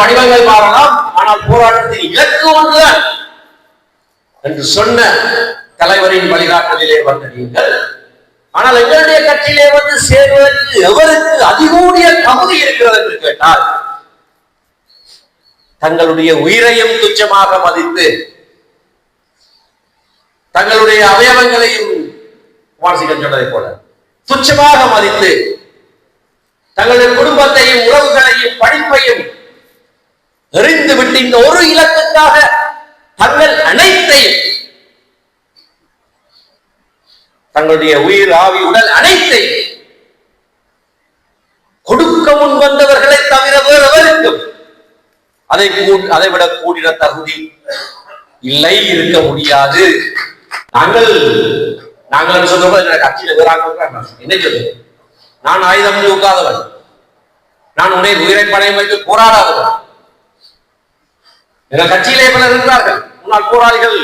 வடிவங்கள் மாறலாம், ஆனால் போராட்டத்தின் இலக்கு ஒன்றுதான் என்று சொன்ன தலைவரின் வழிகாட்டலிலே வந்த நீங்கள், ஆனால் எங்களுடைய கட்சியிலே வந்து சேர்வதற்கு எவருக்கு அதிகூடிய தகுதி இருக்கிறது என்று கேட்டால், தங்களுடைய உயிரையும் துச்சமாக மதித்து தங்களுடைய அவயவங்களையும் சொன்னதை போல துச்சமாக மதித்து தங்களுடைய குடும்பத்தையும் உறவுகளையும் படிப்பையும் எறிந்து விட்டு இந்த ஒரு இலக்குக்காக தங்கள் அனைத்தையும், தங்களுடைய உயிர் ஆவி உடல் அனைத்தையும் கொடுக்க முன் வந்தவர்களை தவிர வேறவருக்கும் அதை விட கூடின தகுதி இல்லை, இருக்க முடியாது. நாங்கள் சொல்ற கட்சியில என்ன சொல்லுங்க, நான் ஆயுதம் தூக்காதவன், நான் உயிரை பணையம் வைத்து போராடாதவன். எங்கள் கட்சியிலே பலர் இருக்கிறார்கள், முன்னாள் போராளிகள்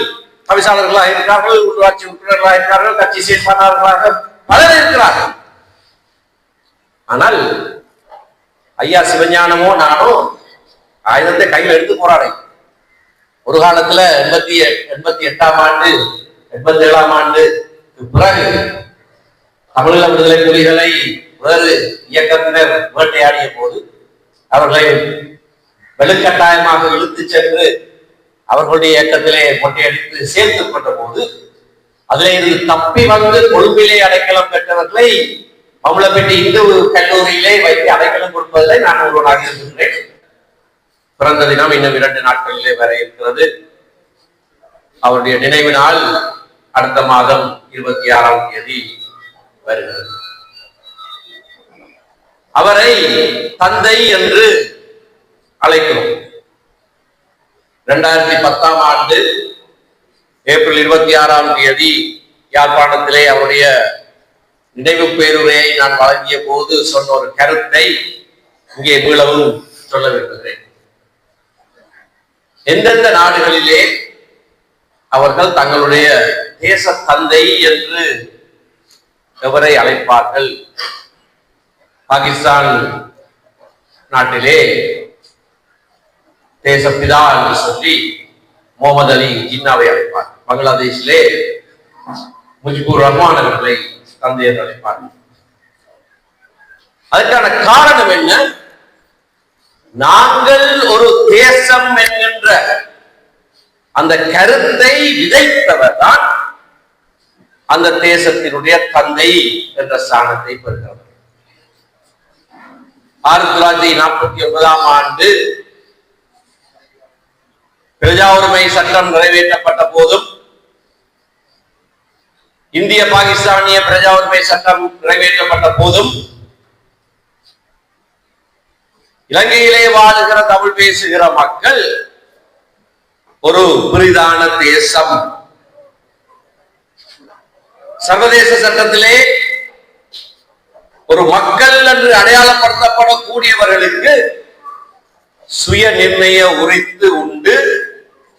தவிசாளர்களாக இருக்கிறார்கள், உள்ளாட்சி உறுப்பினர்களாக இருக்கிறார்கள், கட்சி செயற்பாட்டாளர்களாக பலர் இருக்கிறார்கள். ஆனால் ஐயா சிவஞானமோ நானோ ஆயுதத்தை கையில் எடுத்து போராட ஒரு காலத்துல 88ஆம் ஆண்டு 87ஆம் ஆண்டு பிறகு தமிழீழ விடுதலை புலிகளை வேறு இயக்கத்தினர் வேட்டையாடிய போது அவர்களை வெளுக்கட்டாயமாக இழுத்து சென்று அவர்களுடைய இயக்கத்திலே மொட்டையடித்து சேர்த்து கொண்ட போது அதிலே இருந்து தப்பி வந்து கொழும்பிலே அடைக்கலம் பெற்றவர்களை மம்ளப்பட்டி இந்து கல்லூரியிலே வைத்து அடைக்கலம் கொடுப்பதிலே நான் ஒருவனாக இருக்கின்றேன். பிறந்த தினம் இன்னும் 2 நாட்களிலே வர இருக்கிறது. அவருடைய நினைவு நாள் அடுத்த மாதம் 26ஆம் தேதி வருகிறது. அவரை தந்தை என்று அழைக்கிறோம். 2010ஆம் ஆண்டு ஏப்ரல் 26ஆம் தேதி யாழ்ப்பாணத்திலே அவருடைய நினைவு பேருரையை நான் வழங்கிய போது சொன்ன ஒரு கருத்தை இங்கே மீளவும் சொல்ல விரும்புகிறேன். எந்தெந்த நாடுகளிலே அவர்கள் தங்களுடைய தேச தந்தை என்று எவரை அழைப்பார்கள்? பாகிஸ்தான் நாட்டிலே தேசப்பிதா என்று சொல்லி முகமது அலி ஜின்னாவை அழைப்பார். பங்களாதேஷிலே முஜிபுர் ரஹ்மான் அவர்களை தந்தை என்று அழைப்பார்கள். அதற்கான காரணம் என்ன? நாங்கள் ஒரு தேசம் என்கின்ற அந்த கருத்தை விதைத்தவர் தான் அந்த தேசத்தினுடைய தந்தை என்ற ஸ்தானத்தை பெறுகிறவர். 1949ஆம் ஆண்டு பிரஜா உரிமை சட்டம் நிறைவேற்றப்பட்ட போதும், இந்திய பாகிஸ்தானிய பிரஜா உரிமை சட்டம் நிறைவேற்றப்பட்ட போதும், இலங்கையிலே வாழுகிற தமிழ் பேசுகிற மக்கள் ஒரு புரிதான தேசம், சர்வதேச சட்டத்திலே ஒரு மக்கள் என்று அடையாளப்படுத்தப்படக்கூடியவர்களுக்கு சுய நிர்ணய உரித்து உண்டு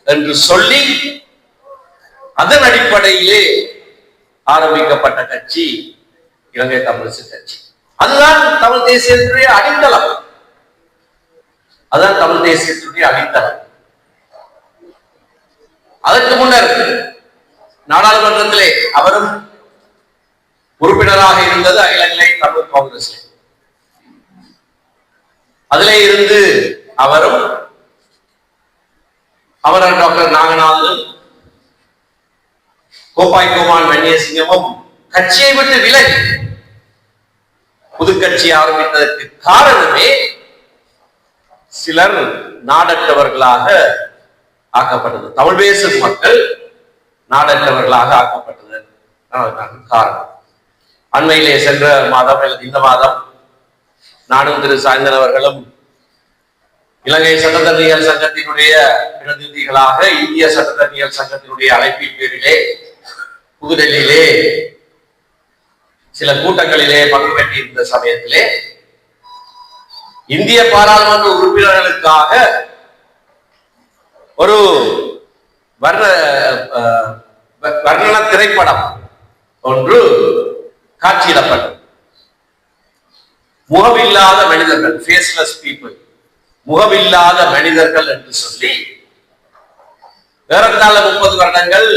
என்று சொல்லி அதன் அடிப்படையிலே ஆரம்பிக்கப்பட்ட கட்சி இலங்கை தமிழிசை கட்சி. அதுதான் தமிழ் தேசியத்துடைய அடித்தளம். அதுதான் தமிழ் தேசியத்துடைய அடித்தளம். அதற்கு முன்னர் நாடாளுமன்றத்திலே அவரும் உறுப்பினராக இருந்தது அகில இலங்கை தமிழ் காங்கிரஸ். அதிலே இருந்து அவரும் அமரர் டாக்டர் நாகநாதன், கோப்பாய் கோமான் வன்னியசிங்கமும் கட்சியை விட்டு விலகி புது கட்சி ஆரம்பித்ததற்கு காரணமே சிலர் நாடற்றவர்களாக ஆக்கப்பட்டது. தமிழ் பேசும் மக்கள் நாடற்றவர்களாக ஆக்கப்பட்டது காரணம். அண்மையிலே சென்ற மாதம் அல்லது இந்த மாதம் நானும் திரு சாய்ந்தன் அவர்களும் இலங்கை சட்டத்தரணிகள் சங்கத்தினுடைய பிரதிநிதிகளாக இந்திய சட்டத்தரணிகள் சங்கத்தினுடைய அழைப்பின் பேரிலே புதுடெல்லியிலே சில கூட்டங்களிலே பங்கு பெற்றிருந்த சமயத்திலே இந்திய பாராளுமன்ற உறுப்பினர்களுக்காக ஒரு வர்ணன திரைப்படம் ஒன்று காட்சியிடப்பட்டது. முகமில்லாத மனிதர்கள், ஃபேஸ்லெஸ் பீப்புள் முகமில்லாத மனிதர்கள் என்று சொல்லி ஏறத்தாழ 30 வருடங்கள்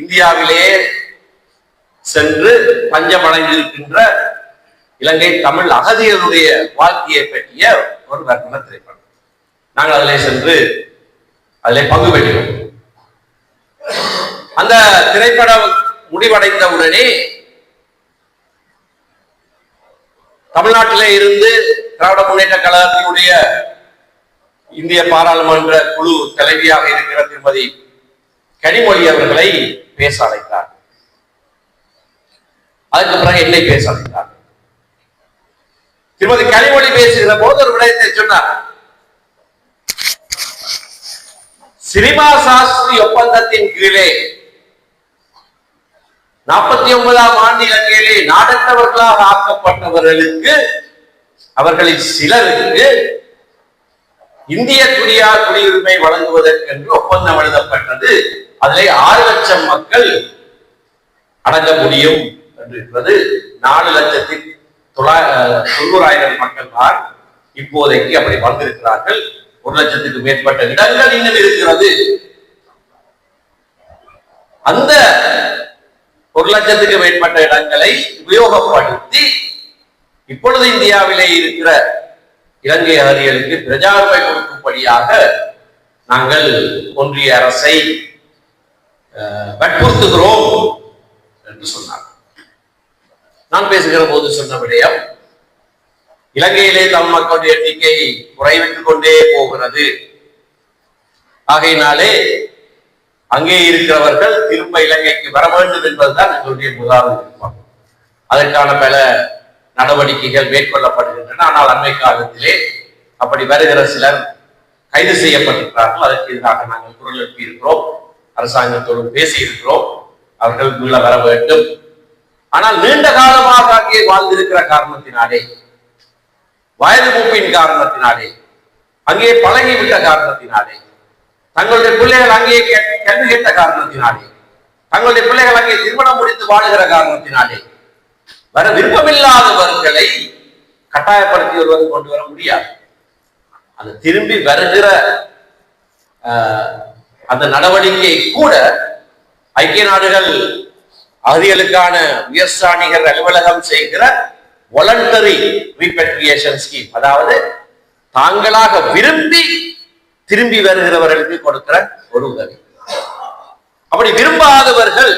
இந்தியாவிலே சென்று பஞ்சமடைந்திருக்கின்ற இலங்கை தமிழ் அகதிகளுடைய வாழ்க்கையை பற்றிய ஒரு வர்ணன திரைப்படம். நாங்கள் அதிலே சென்று அதிலே பங்கு பெற்றோம். அந்த திரைப்படம் முடிவடைந்த உடனே தமிழ்நாட்டிலே இருந்து திராவிட முன்னேற்ற கழகத்தினுடைய இந்திய பாராளுமன்ற குழு தலைவியாக இருக்கிற திருமதி கனிமொழி அவர்களை பேச அழைத்தார். அதுக்கு பிறகு என்னை பேச அழைத்தார். திருமதி கனிமொழி பேசுகிற போது ஒரு விடயத்தை சொன்னார். சிரிமா சாஸ்திரி ஒப்பந்தத்தின் கீழே 49ஆம் ஆண்டு இலங்கையிலே நாடற்றவர்களாக ஆக்கப்பட்டவர்களுக்கு அவர்களில் சிலருக்கு இந்திய குடியுரிமை வழங்குவதற்கென்று ஒப்பந்தம் எழுதப்பட்டது. அதிலே 6 லட்சம் மக்கள் அடங்க முடியும் என்று இருப்பது. 4,90,000 மக்கள் தான் இப்போதைக்கு அப்படி வந்திருக்கிறார்கள். 1 லட்சத்துக்கு மேற்பட்ட இடங்கள் இன்னும் இருக்கிறது. அந்த 1 லட்சத்துக்கு மேற்பட்ட இடங்களை உபயோகப்படுத்தி இப்பொழுது இந்தியாவிலே இருக்கிற இலங்கை அகதிகளுக்கு பிரஜாவுரிமை கொடுக்கும்படியாக நாங்கள் ஒன்றிய அரசை வற்புறுத்துகிறோம் என்று சொன்னார். நான் பேசுகிற போது சொன்ன விடயம், இலங்கையிலே தமிழ் மக்களுடைய எண்ணிக்கை குறைவிட்டுக் கொண்டே போகிறது. ஆகையினாலே அங்கே இருக்கிறவர்கள் திரும்ப இலங்கைக்கு வர வேண்டும் என்பதுதான் எங்களுடைய முதலாவது விருப்பம். அதற்கான பல நடவடிக்கைகள் மேற்கொள்ளப்படுகின்றன. ஆனால் அண்மை காலத்திலே அப்படி வருகிற சிலர் கைது செய்யப்பட்டிருக்கிறார்கள். அதற்கு எதிராக நாங்கள் குரல் எழுப்பியிருக்கிறோம். அரசாங்கத்தோடு பேசியிருக்கிறோம். அவர்கள் உள்ள வர வேண்டும். ஆனால் நீண்ட காலமாக அங்கே வாழ்ந்திருக்கிற காரணத்தினாலே, வயது மூப்பின் காரணத்தினாலே, அங்கே பழகிவிட்ட காரணத்தினாலே, தங்களுடைய பிள்ளைகள் அங்கே கல்வி கேட்ட காரணத்தினாலே, தங்களுடைய பிள்ளைகள் அங்கே திருமணம் முடித்து வாழுகிற காரணத்தினாலே வர விருப்பமில்லாதவர்களை கட்டாயப்படுத்தி ஒருவர் கொண்டு வர முடியாது. அது திரும்பி வருகிற அந்த நடவடிக்கை கூட ஐக்கிய நாடுகள் அகதிகளுக்கான உயர்ஸ்தானிகர் அலுவலகம் செய்கிற வாலண்டரி ரீபேட்ரிయేషన్ ஸ்கீம், அதாவது தாங்களாக விரும்பி திரும்பி வருகிறவர்களுக்கு கொடுக்கிற ஒரு உதவி. அப்படி விரும்பாதவர்கள்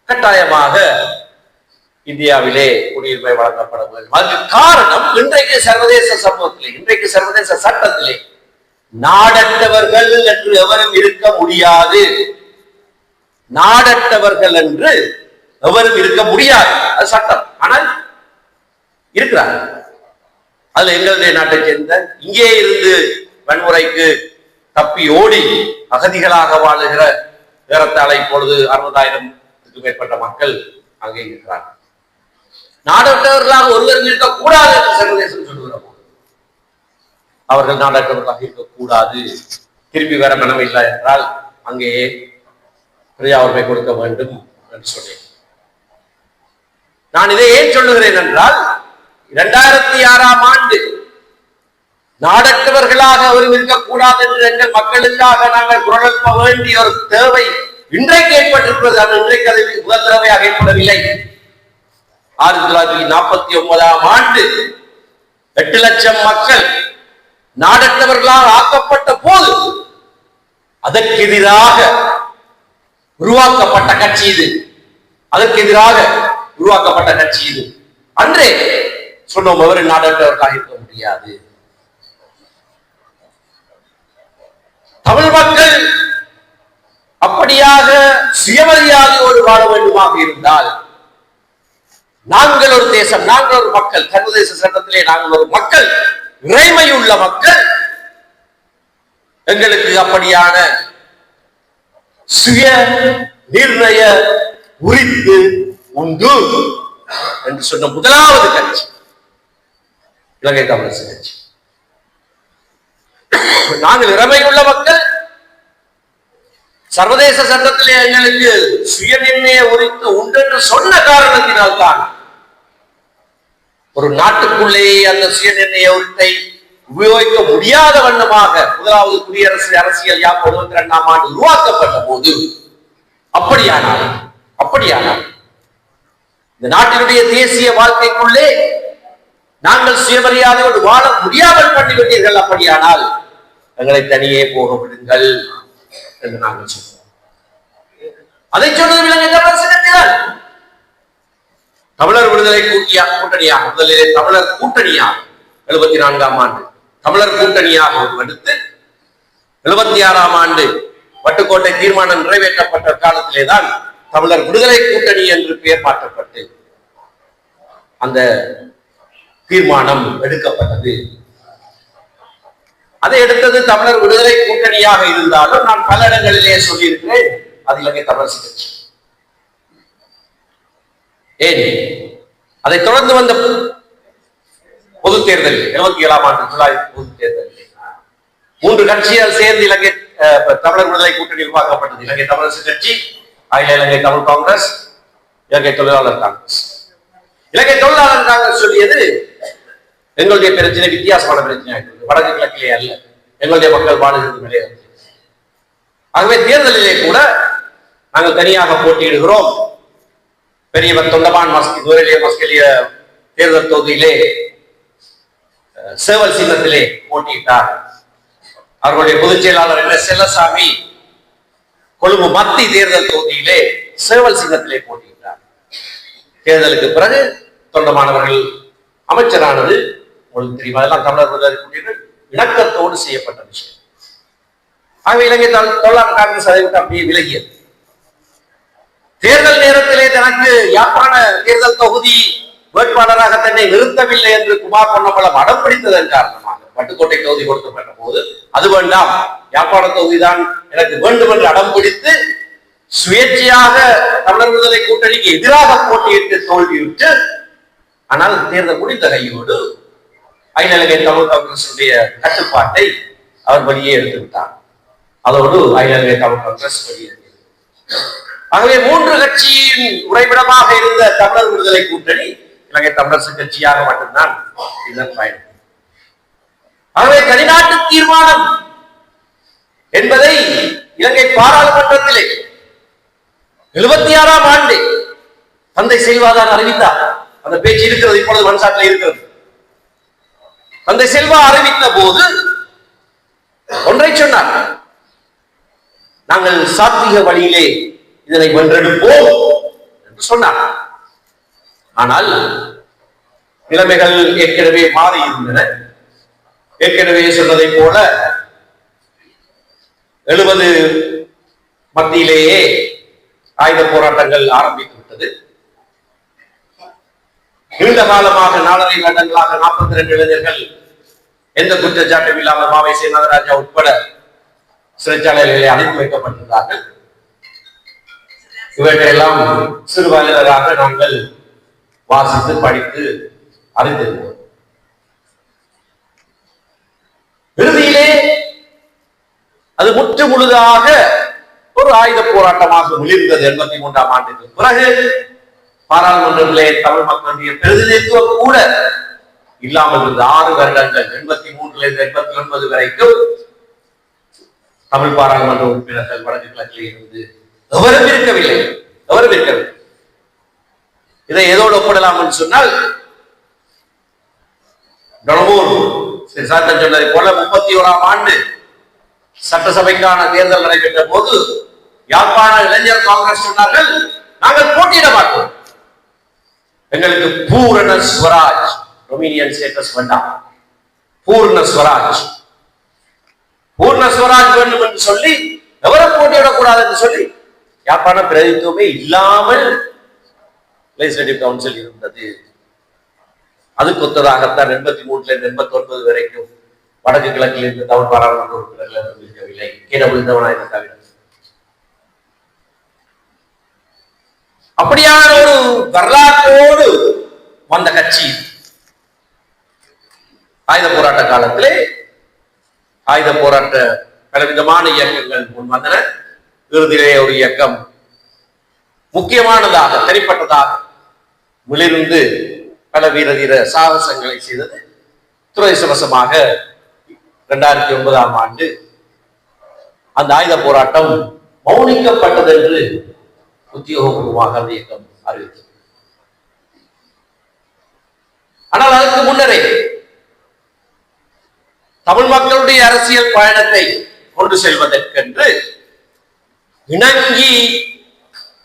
கட்டாயமாக இந்தியாவிலே குடியுரிமை வழங்கப்பட வேண்டும். அதுக்கு காரணம் இன்றைக்கு சர்வதேச சமூகத்திலே, இன்றைக்கு சர்வதேச சட்டத்திலே நாடற்றவர்கள் என்று எவரும் இருக்க முடியாது. நாடற்றவர்கள் என்று எவரும் இருக்க முடியாது, அது சட்டம். ஆனால் இருக்கிறார். அதுல எங்களுடைய நாட்டை சேர்ந்த இங்கே இருந்து வன்முறைக்கு தப்பி ஓடி அகதிகளாக வாழுகிற ஏறத்தாழ இப்பொழுது 60,000க்கு மேற்பட்ட மக்கள் அங்கே இருக்கிறார்கள். நாடற்றவர்களாக ஒருவர் இருக்கக்கூடாது என்று சர்வதேசம் சொல்லுகிறோம். அவர்கள் நாடற்றவர்களாக இருக்கக்கூடாது, திரும்பி வர மனம் இல்லை என்றால் அங்கேயே பிரஜாவுரிமை கொடுக்க வேண்டும் என்று சொன்னேன். நான் இதை ஏன் சொல்லுகிறேன் என்றால், 2006ஆம் ஆண்டு நாடற்றவர்களாக அவரும் இருக்கக்கூடாது என்று எங்கள் மக்களுக்காக நாங்கள் குரல் எழுப்ப வேண்டிய ஒரு தேவை இன்றைக்கு ஏற்பட்டிருக்கிறது. அது இன்றைக்கு அது முதல் தடவையாக ஏற்படவில்லை. 1949ஆம் ஆண்டு 8 லட்சம் மக்கள் நாடற்றவர்களாக ஆக்கப்பட்ட போது அதற்கு எதிராக உருவாக்கப்பட்ட கட்சி இது. அதற்கு எதிராக உருவாக்கப்பட்ட கட்சி இது. அன்றே சொன்னோம், அவர் நாடற்றவர்களாக இருக்க முடியாது. தமிழ் மக்கள் அப்படியாக சுயமரியாதையோடு வாழ வேண்டுமாக இருந்தால், நாங்கள் ஒரு தேசம், நாங்கள் ஒரு மக்கள், சர்வதேச சட்டத்திலே நாங்கள் ஒரு மக்கள், இறைமையுள்ள மக்கள், எங்களுக்கு அப்படியான சுய நிர்ணய உரிமை உண்டு என்று சொன்ன முதலாவது கட்சி இலங்கை தமிழரசு கட்சி. நாங்கள் இறைமையுள்ள மக்கள், சர்வதேச சட்டத்திலே எங்களுக்கு சுய நிர்ணய உரிமை உண்டு என்று சொன்ன காரணத்தினால்தான் ஒரு நாட்டுக்குள்ளேயே அந்த சுய நிர்ணய உரிமை உபயோகிக்க முடியாத வண்ணமாக முதலாவது குடியரசு அரசியல் யாப் 72ஆம் ஆண்டு உருவாக்கப்பட்ட போது அப்படியானால் இந்த நாட்டினுடைய தேசிய வாழ்க்கைக்குள்ளே நாங்கள் சுயமரியாதையோடு வாழ முடியாமல் பண்ணிவிட்டீர்கள். அப்படியானால் எங்களை தனியே போக விடுங்கள் என்று நாங்கள் சொல்றோம். அதை சொன்னது இலங்கை தமிழர் சங்கத்தினர். தமிழர் விடுதலை கூட்டணியாக முதலிலே தமிழர் கூட்டணியாக 74ஆம் ஆண்டு தமிழர் கூட்டணியாக எடுத்து 76ஆம் ஆண்டு வட்டுக்கோட்டை தீர்மானம் நிறைவேற்றப்பட்ட காலத்திலேதான் தமிழர் விடுதலை கூட்டணி என்று பெயர் மாற்றப்பட்டு அந்த தீர்மானம் எடுக்கப்பட்டது. அதை எடுத்தது தமிழர் விடுதலை கூட்டணியாக இருந்தாலும் நான் பல இடங்களிலே சொல்லியிருக்கிறேன், அது இலங்கை தமிழர் கட்சி. ஏன் அதை தொடர்ந்து வந்த பொது தேர்தல் 77ஆம் ஆண்டு ஜூலை பொது தேர்தல் 3 கட்சியால் சேர்ந்து இலங்கை தமிழர் விடுதலை கூட்டணி உருவாக்கப்பட்டது. இலங்கை தமிழரசு கட்சி, அகில இலங்கை தமிழ் காங்கிரஸ், இலங்கை தொழிலாளர் காங்கிரஸ். இலங்கை தொழிலாளர் காங்கிரஸ் சொல்லியது எங்களுடைய பிரச்சனை வித்தியாசமான பிரச்சனை ஆயிடுது, வடக்கு கிழக்கிலே அல்ல, எங்களுடைய மக்கள் வாழுகிறது நிலைய. ஆகவே தேர்தலிலே கூட நாங்கள் தனியாக போட்டியிடுகிறோம். பெரியவர் தொண்டமான் மஸ்கெலிய தேர்தல் தொகுதியிலே சேவல் சின்னத்திலே போட்டியிட்டார். அவர்களுடைய பொதுச் செயலாளர் என்ற செல்லசாமி கொழும்பு மத்திய தேர்தல் தொகுதியிலே சேவல் சின்னத்திலே போட்டியிட்டார். தேர்தலுக்கு பிறகு தொண்டமானவர்கள் அமைச்சரானது உங்களுக்கு தெரியும், அதெல்லாம் தமிழர் விடுதலை இணக்கத்தோடு செய்யப்பட்ட விஷயம். ஆகவே இலங்கை தொழிலாளர் காங்கிரஸ் அதை விட்டு அப்படியே விலகியது. தேர்தல் நேரத்திலே தனக்கு யாழ்ப்பாண தேர்தல் தொகுதி வேட்பாளராக தன்னை நிறுத்தவில்லை என்று குமார் பொன்னம்பலம் அடம் பிடித்ததன் காரணமாக வட்டுக்கோட்டை தொகுதி கொடுக்கப்பட்ட போது அது வேண்டாம், யாழ்ப்பாண தொகுதிதான் எனக்கு வேண்டும் என்று அடம் பிடித்து சுயேட்சையாக தமிழர் விடுதலை கூட்டணிக்கு எதிராக போட்டியிட்டு தோல்வியுற்று, ஆனால் தேர்தல் முடிந்த கையோடு அகில இலங்கை தமிழ் காங்கிரசுடைய கட்டுப்பாட்டை அவர் வெளியே எடுத்து விட்டார். அதோடு அகில இலங்கை தமிழ் காங்கிரஸ் வெளியேறியது. ஆகவே 3 கட்சியின் உறைவிடமாக இருந்த தமிழர் விடுதலை கூட்டணி இலங்கை தமிழரசு கட்சியாக மட்டும்தான் இதன் பயணம். ஆகவே தனிநாட்டு தீர்மானம் என்பதை இலங்கை பாராளுமன்றத்திலே 76ஆம் ஆண்டு தந்தை செல்வா தான் அறிவித்தார். அந்த பேச்சு இருக்கிறது, இப்பொழுது மன்சாட்டில் இருக்கிறது. தந்தை செல்வா அறிவித்த போது ஒன்றை சொன்னார், நாங்கள் சாத்வீக வழியிலே இதனை வென்றெடுப்போம் என்று சொன்னார். ஆனால் நிலைமைகள் ஏற்கனவே மாறி இருந்தன. ஏற்கனவே சொன்னதை போல 70 மத்தியிலேயே ஆயுத போராட்டங்கள் ஆரம்பித்து விட்டது. நீண்ட காலமாக 4.5 வருடங்களாக 42 இளைஞர்கள் எந்த குற்றச்சாட்டும் இல்லாமல் மாவை சேனாதராஜா உட்பட சிறைச்சாலைகளிலே அடைத்து வைக்கப்பட்டிருந்தார்கள். இவற்றையெல்லாம் சிறுபான்மையினராக நாங்கள் வாசித்து படித்து அறிந்திருந்தோம். இறுதியிலே அது முற்று முழுதாக ஒரு ஆயுத போராட்டமாக மிளிர்ந்தது. 83ஆம் ஆண்டுக்கு பிறகு பாராளுமன்றத்திலே தமிழ் மக்களுடைய பிரதிநிதித்துவம் கூட இல்லாமல் இருந்த 6 வருடங்கள் 83 89 வரைக்கும் தமிழ் பாராளுமன்ற உறுப்பினர்கள் வடக்கு கிழக்கிலே இருந்து எவரும் இருக்கவில்லை. இதை ஏதோடு ஒப்பிடலாம் என்று சொன்னால், சொன்னதை போல 31ஆம் ஆண்டு சட்டசபைக்கான தேர்தல் நடைபெற்ற போது யாழ்ப்பாண இளைஞர் காங்கிரஸ் சொன்னார்கள், நாங்கள் போட்டியிட மாட்டோம், எங்களுக்கு பூரண ஸ்வராஜ், ரொமேனியன் ஸ்டேட்டஸ் வேண்டாம், பூர்ண ஸ்வராஜ் வேண்டும் என்று சொல்லி எவரும் போட்டியிடக்கூடாது என்று சொல்லி யாழ்ப்பாண பிரதித்துவமே இல்லாமல் லெஜிஸ்லேட்டிவ் கவுன்சில் இருந்தது. அதுக்கு ஒத்ததாகத்தான் 83 89 வரைக்கும் வடக்கு கிழக்கில் இருந்து தமிழ் பாராளுமன்ற உறுப்பினர்கள் இருக்கவில்லை. கேடவிழ்ந்தவனாக தவிர அப்படியான ஒரு வரலாற்றோடு வந்த கட்சி ஆயுத போராட்ட காலத்திலே ஆயுத போராட்ட பலவிதமான இயக்கங்கள் முன் வந்தன. இறுதியிலே ஒரு இயக்கம் முக்கியமானதாக தனிப்பட்டதாக மிளிர்ந்து பல வீர தீர சாகசங்களை செய்தது. துரதிர்ஷ்டவசமாக 2009ஆம் ஆண்டு அந்த ஆயுத போராட்டம் மௌனிக்கப்பட்டது என்று உத்தியோகபூர்வமாக அந்த இயக்கம் அறிவித்தது. ஆனால் அதற்கு முன்னரே தமிழ் மக்களுடைய அரசியல் பயணத்தை கொண்டு செல்வதற்கென்று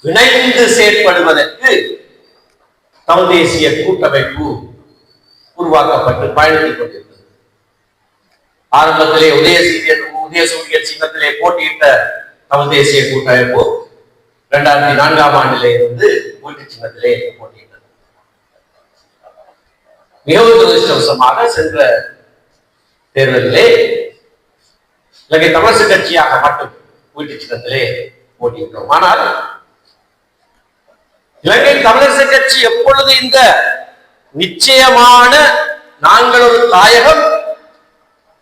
இணைந்து செயற்படுவதற்கு தமிழ் தேசிய கூட்டமைப்பு உருவாக்கப்பட்டு பயணித்துக் கொண்டிருந்தது. ஆரம்பத்திலே உதயசூரியன் சின்னத்திலே போட்டியிட்ட தமிழ் தேசிய கூட்டமைப்பு 2004ஆம் ஆண்டிலே இருந்து வீட்டு சின்னத்திலே போட்டியிட்டது. மிகவும் துரதிருஷ்டவசமாக சென்ற தேர்தலிலே இலங்கை தமிழரசு கட்சியாக மட்டும் வீட்டு சின்னத்திலே போட்டியிட்டோம். ஆனால் இலங்கை தமிழரசு கட்சி எப்பொழுது இந்த நிச்சயமான நாங்கள் ஒரு தாயகம்,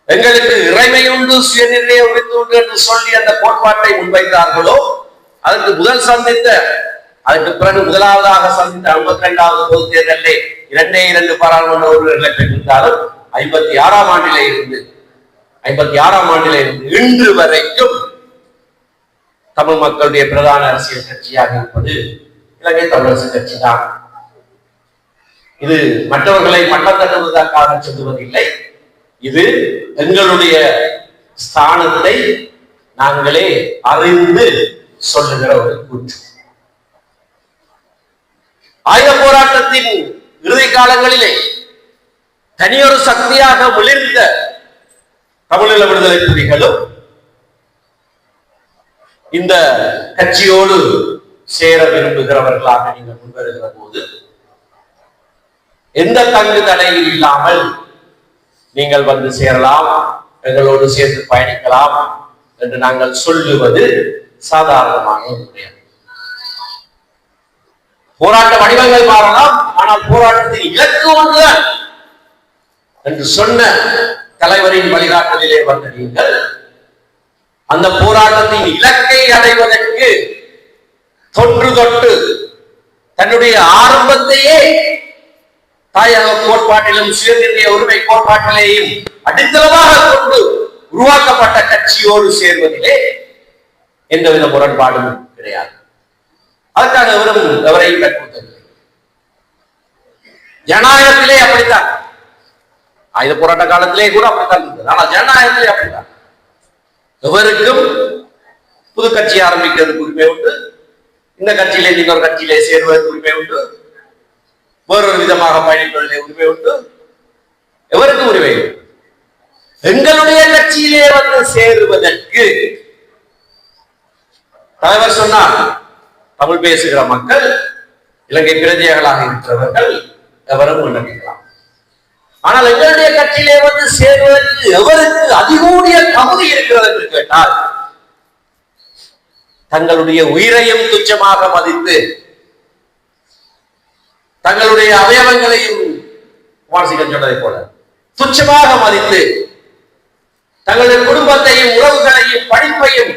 எங்களுக்கு இறைமை உண்டு, சுயநிர்ணய உரிமை உண்டு என்று சொல்லி அந்த கோட்பாட்டை முன்வைத்தார்களோ, அதற்கு பிறகு முதலாவதாக சந்தித்த 52வது பொது தேர்தலிலே 2 பாராளுமன்ற உறுப்பினர்களை பெற்றிருந்தாலும் 56ஆம் ஆண்டிலே இருந்து இன்று வரைக்கும் தமிழ் மக்களுடைய பிரதான அரசியல் கட்சியாக இருப்பது இலங்கை தமிழரசு கட்சி தான். இது மற்றவர்களை மட்டம் தட்டுவதற்காக சொல்லுவதில்லை. இது எங்களுடைய ஸ்தானத்தை நாங்களே அறிந்து சொல்லுகிற ஒரு கூற்று. ஆயுத போராட்டத்தின் இறுதி காலங்களிலே தனியொரு சக்தியாக விளிர்ந்த தமிழீழ விடுதலை புலிகளும் இந்த கட்சியோடு சேர விரும்புகிறவர்களாக நீங்கள் முன்வருகிற போது எந்த தங்கு தடையும் இல்லாமல் நீங்கள் வந்து சேரலாம், எங்களோடு சேர்ந்து பயணிக்கலாம் என்று நாங்கள் சொல்லுவது சாதாரணமான முறையாக. போராட்ட வடிவங்கள் மாறலாம், ஆனால் போராட்டத்தின் இலக்கு ஒன்றுதான் என்று சொன்ன தலைவரின் வழிகாட்டலிலே வந்த நீங்கள் அந்த போராட்டத்தின் இலக்கை அடைவதற்கு தொன்று தொட்டு தன்னுடைய ஆரம்பத்தையே தாயக கோட்பாட்டிலும் சுயநிர்ணய உரிமை கோட்பாட்டிலேயும் அடித்தளமாக கொண்டு உருவாக்கப்பட்ட கட்சியோடு சேர்வதிலே எந்தவித முரண்பாடும் கிடையாது. அதற்காக எவரையும் கற்புறுத்தவில்லை. ஜனநாயகத்திலே அப்படித்தான், ஆயுத போராட்ட காலத்திலே கூட அப்படித்தான் இருந்தது. ஆனால் ஜனநாயகத்திலே அப்படித்தான், எவருக்கும் புது கட்சி ஆரம்பிக்கிறதுக்கு உரிமை உண்டு, இந்த கட்சியிலே இன்னொரு கட்சியிலே சேருவதற்கு உரிமை உண்டு, வேறொரு விதமாக பயணிப்பதிலே உரிமை உண்டு, எவருக்கும் உரிமை உண்டு. எங்களுடைய கட்சியிலே வந்து சேருவதற்கு தலைவர் சொன்னார், தமிழ் பேசுகிற மக்கள், இலங்கை பிரஜைகளாக இருக்கிறவர்கள் எவரும் விண்ணப்பிக்கலாம். ஆனால் எங்களுடைய கட்சியிலே வந்து சேருவதற்கு எவருக்கு அதிகூடிய தகுதி இருக்கிறது என்று கேட்டால், தங்களுடைய உயிரையும் துச்சமாக மதித்து தங்களுடைய அவயவங்களையும் சொன்னதை போல துச்சமாக மதித்து தங்களுடைய குடும்பத்தையும் உறவுகளையும் படிப்பையும்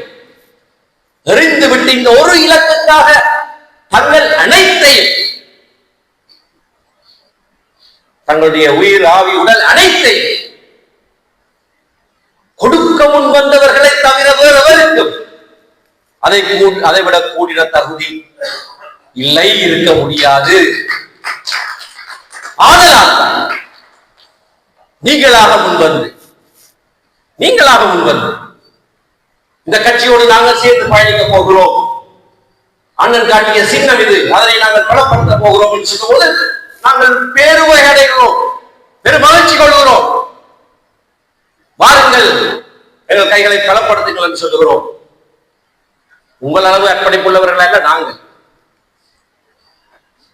எறிந்து விட்டு இந்த ஒரு இலக்குக்காக தங்கள் அனைத்தையும், தங்களுடைய உயிர் ஆவி உடல் அனைத்தையும் கொடுக்க முன் வந்தவர்களை தவிர வேறவருக்கும் அதை விட கூடின தகுதி இல்லை, இருக்க முடியாது. ஆதலால் நீங்களாக முன்வந்து இந்த கட்சியோடு நாங்கள் சேர்ந்து பயணிக்க போகிறோம், அண்ணன் காட்டிய சின்னம் இது, அதனை நாங்கள் பலப்படுத்த போகிறோம் என்று சொல்லும்போது நாங்கள் பேருவை அடைகிறோம், பெரும் மகிழ்ச்சி கொள்கிறோம். வாருங்கள், எங்கள் கைகளை பலப்படுத்துங்கள் என்று சொல்லுகிறோம். உங்கள் அளவு அர்ப்பணிப்புள்ளவர்கள் அல்ல நாங்கள்.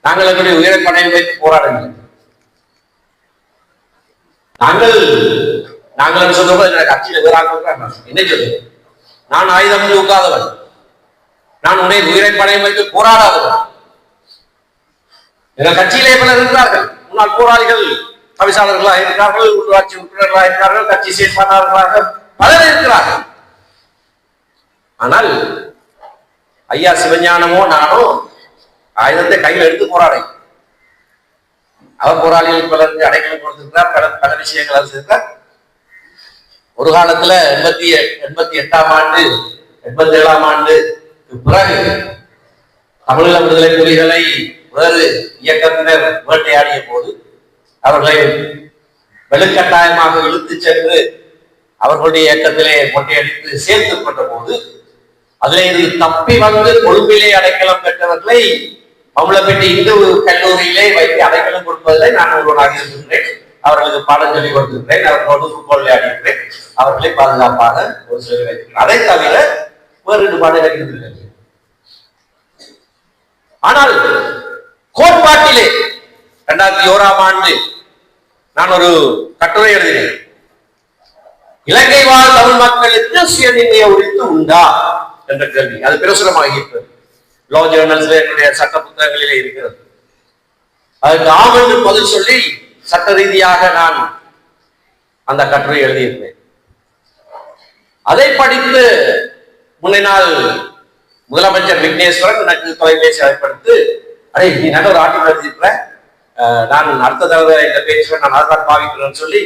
எங்களுடைய உயிரை பணையம் வைத்து போராடுங்கள். நாங்கள் சொல்லும்போது கட்சியில வேறாங்க என்ன சொல்லுங்க, நான் ஆயுதம் தூக்காதவன், நான் உன்னை உயிரை பணையம் வைத்து போராடாதவன். எங்கள் கட்சியிலே பலர் இருக்கிறார்கள், முன்னாள் போராளிகள் தவிசாளர்களாக இருக்கிறார்கள், உள்ளாட்சி உறுப்பினர்களாக இருக்கிறார்கள், கட்சி செயற்பாட்டாளர்களாக பலர் இருக்கிறார்கள். ஆனால் ஐயா சிவஞானமோ நானோ ஆயுதத்தை கையில் எடுத்து போராட, அவர் போராளிகள் பலருக்கு அடைக்கலம் கொடுத்திருக்கிறார், பல விஷயங்கள் செய்திருக்கிறார். ஒரு காலத்துல 88ஆம் ஆண்டு 87ஆம் ஆண்டு பிறகு தமிழீழ விடுதலை புலிகளை வேறு இயக்கத்தினர் வேட்டையாடிய போது அவர்களை வலுக்கட்டாயமாக இழுத்து சென்று அவர்களுடைய இயக்கத்திலே மொட்டையடித்து சேர்த்து கொண்ட போது அதிலே இது தப்பி வந்து கொழும்பிலே அடைக்கலம் பெற்றவர்களை மம்ளப்பேட்டை இந்து கல்லூரியிலே வைத்து அடைக்கலம் கொடுப்பதிலே நான் ஒருவனாக இருக்கின்றேன். அவர்களுக்கு பாடம் சொல்லி கொடுத்திருக்கிறேன். அவர்களோடு ஃபுட்பால் விளையாடுகிறேன். அவர்களை பாதுகாப்பாக ஒரு சொல்லி வைத்திருக்கிறேன். அதை தவிர வேறு ஈடுபாடு இருக்கிறது. ஆனால் கோட்பாட்டிலே 2001ஆம் ஆண்டு நான் ஒரு கட்டுரை எழுதினேன். இலங்கை வாழ் தமிழ் மக்களுக்கு சுயநிர்ணய உரிமை உண்டா என்ற கேள்வி. அது பிரசுரமாக இருக்கிறது. லா ஜேர்னல்ஸ்ல என்னுடைய சட்ட புத்தகங்களிலே இருக்கிறது. அதுக்கு ஆம் என்று பதில் சொல்லி சட்ட ரீதியாக நான் அந்த கட்டுரை எழுதியிருந்தேன். அதை படித்து முன்ன நாள் முதலமைச்சர் விக்னேஸ்வரன் எனக்கு தொலைபேசி அழைப்படுத்து, அடே நீ நல்ல ஒரு ஆர்டிகல் எழுதியிருக்கிற, நான் அடுத்த தடவை இந்த பேசுவேன், நான் அதான் பாவிக்கிறேன்னு சொல்லி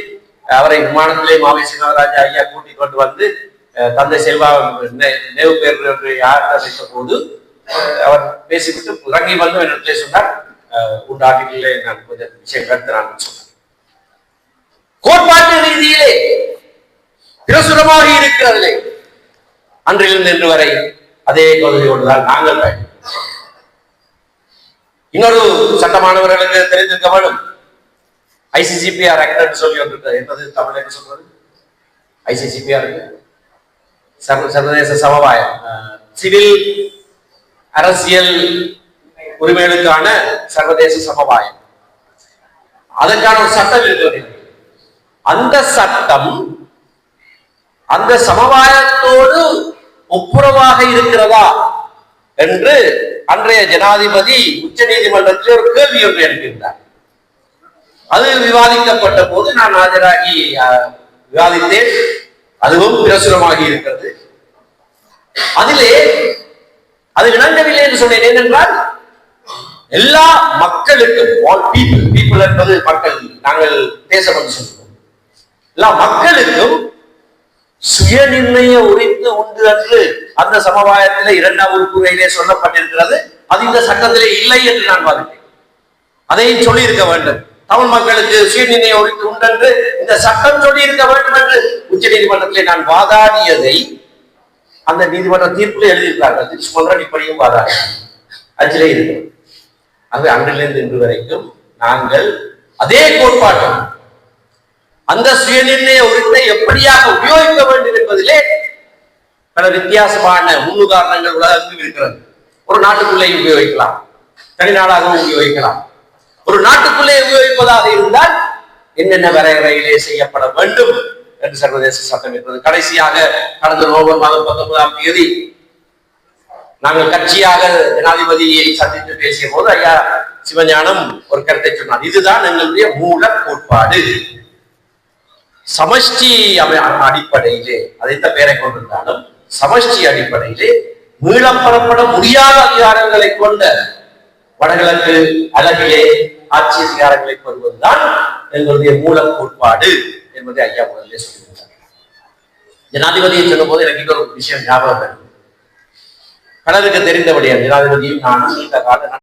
அவரை விமானத்திலே மாவை சிவராஜா ஐயா கூட்டிக் கொண்டு வந்து தந்தை செல்வா நினைவு பேர் என்று யார் அறிவித்த போது அவர் பேசிவிட்டு இறங்கி வந்து என்னிடத்திலே சொன்னார், உண்ட ஆர்டிகளிலே நான் கொஞ்சம் விஷயம் கருத்து நான் சொன்னேன். கோட்பாட்டு ரீதியிலே பிரசுரமாக இருக்கிறதில்லை. அன்றிலிருந்து இன்று வரை அதே கொள்கையோடுதான் நாங்கள் பயணிக்கிறோம். இன்னொரு சட்டமானவர்களுக்கு தெரிந்திருக்க வேண்டும். ஐசிசிபிஆர் ஆக்ட் சொல்லி வந்திருக்கிறது. என்பது தமிழ் என்ன சொல்றது? ஐசிசிபிஆர் சர்வதேச சமவாயம், சிவில் அரசியல் உரிமைகளுக்கான சர்வதேச சமவாயம். அதற்கான ஒரு சட்டம் இருக்கிறது. அந்த சட்டம் அந்த சமவாயத்தோடு ஒப்புரவாக இருக்கிறதா என்று அன்றைய ஜனாதிபதி உச்ச நீதிமன்றத்தில் ஒரு கேள்வி ஒன்று எழுப்பியிருந்தார். அது விவாதிக்கப்பட்ட போது நான் ஆஜராகி விவாதித்தேன். அதுவும் பிரசுரமாகி இருக்கிறது. அதிலே அது விளங்கவில்லை என்று சொன்னேன். ஏனென்றால் எல்லா மக்களுக்கும், பீப்புள் என்பது மக்கள், நாங்கள் தேசம் என்று சொல்கிறோம், எல்லா மக்களுக்கும் சுயநிர்ணய உரிமை உண்டு என்று அந்த சமவாயத்திலே 2ஆம் உறுப்புரையிலே சொல்லப்பட்டிருக்கிறது. அது இந்த சட்டத்திலே இல்லை என்று நான் வாதிட்டேன். அதையும் சொல்லி இருக்க வேண்டும். தமிழ் மக்களுக்கு சுயநிர்ணய உரிமை உண்டு என்று இந்த சட்டம் சொல்லி இருக்க வேண்டும் என்று உச்ச நீதிமன்றத்திலே நான் வாதாடியதை அந்த நீதிமன்ற தீர்ப்பில் எழுதியிருக்கிறார்கள். இப்படியும் வாதாடி அச்சிலே இருக்கிறது. ஆகவே அன்றிலிருந்து இன்று வரைக்கும் நாங்கள் அதே கோட்பாடு, அந்த சுயநிர்ணய உரிமை எப்படியாக உபயோகிக்க வேண்டும் என்பதிலே பல வித்தியாசமான முன்னுதாரணங்கள் உலகத்தில் இருக்கிறது. ஒரு நாட்டுக்குள்ளே உபயோகிக்கலாம், தனிநாடாகவும் உபயோகிக்கலாம். ஒரு நாட்டுக்குள்ளே உபயோகிப்பதாக இருந்தால் என்னென்ன வரையறையிலே செய்யப்பட வேண்டும் என்று சர்வதேச சட்டம் இருக்கிறது. கடைசியாக கடந்த நவம்பர் மாதம் 19ஆம் தேதி நாங்கள் கட்சியாக ஜனாதிபதியை சந்தித்து பேசிய போது ஐயா சிவஞானம் ஒரு கருத்தை சொன்னார். இதுதான் எங்களுடைய மூல கோட்பாடு. சமஷ்டி அடிப்படையிலே, அதைத்த பெயரை கொண்டிருந்தாலும் சமஷ்டி அடிப்படையிலே மீளம் பெறப்பட முடியாத அதிகாரங்களை கொண்ட வடகிழக்கு அழகிலே ஆட்சி அதிகாரங்களை பெறுவதுதான் எங்களுடைய மூல கோட்பாடு என்பதை ஐயா முதலே சொல்லியிருந்தார். ஜனாதிபதியை சொல்லும் போது எனக்கு இன்னொரு விஷயம் ஞாபகம். பலருக்கு தெரிந்தபடியா ஜனாதிபதியும் நானும் நீண்ட கால